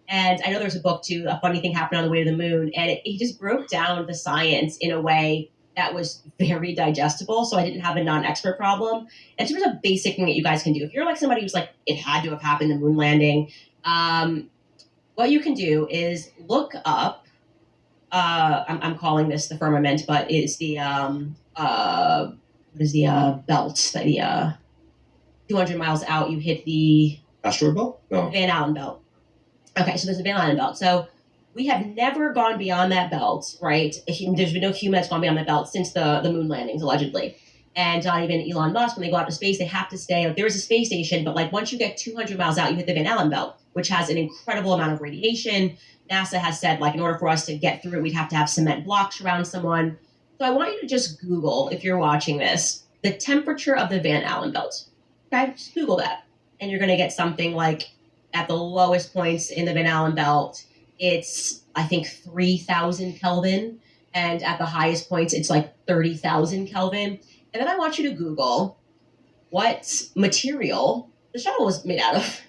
And I know there's a book too, A Funny Thing Happened on the Way to the Moon, and he just broke down the science in a way that was very digestible, so I didn't have a non-expert problem. And so there's a basic thing that you guys can do. If you're like somebody who's like, it had to have happened, the moon landing, what you can do is look up, I'm calling this the firmament, but it's the, what is the belt, the 200 miles out, you hit the... Asteroid belt? No. Van Allen belt. Okay, so there's a Van Allen belt. So we have never gone beyond that belt, right? There's been no human that's gone beyond that belt since the moon landings, allegedly. And not even Elon Musk, when they go out to space, they have to stay. Like, there is a space station, but like once you get 200 miles out, you hit the Van Allen belt, which has an incredible amount of radiation. NASA has said, like, in order for us to get through, we'd have to have cement blocks around someone. So I want you to just Google, if you're watching this, the temperature of the Van Allen belt. Okay, just Google that. And you're going to get something like, at the lowest points in the Van Allen belt, it's, I think, 3,000 Kelvin. And at the highest points, it's like 30,000 Kelvin. And then I want you to Google what material the shuttle was made out of.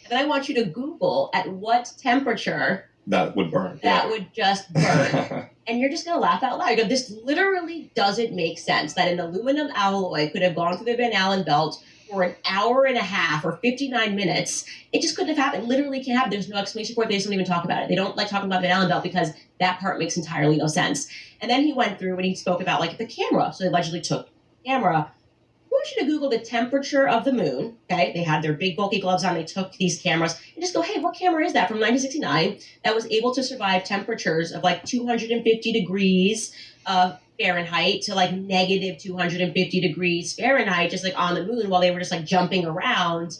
And then I want you to Google at what temperature that would burn. That would just burn. And you're just going to laugh out loud. You go, this literally doesn't make sense that an aluminum alloy could have gone through the Van Allen belt for an hour and a half or 59 minutes. It just couldn't have happened. Literally can't happen. There's no explanation for it. They just don't even talk about it. They don't like talking about the Van Allen belt because that part makes entirely no sense. And then he went through and he spoke about like the camera. So they allegedly took camera. I want you to Google the temperature of the moon. Okay, they had their big bulky gloves on. They took these cameras and just go, hey, what camera is that from 1969 that was able to survive temperatures of like 250 degrees Fahrenheit to like negative 250 degrees Fahrenheit, just like on the moon while they were just like jumping around.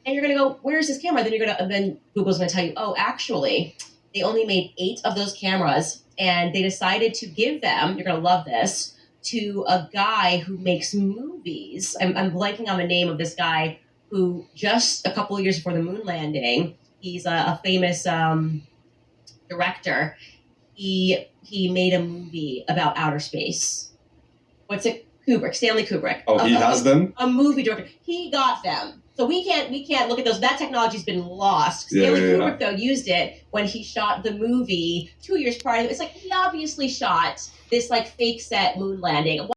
And you're gonna go, where's this camera? Then Google's gonna tell you, oh, actually, they only made 8 of those cameras, and they decided to give them. You're gonna love this. To a guy who makes movies. I'm blanking on the name of this guy who just a couple of years before the moon landing, he's a famous director. He made a movie about outer space. What's it? Kubrick, Stanley Kubrick. Oh, he has them? A movie director. He got them. So we can't look at those. That technology's been lost. Stanley Kubrick, though, used it when he shot the movie 2 years prior. It's like he obviously shot this like fake set moon landing.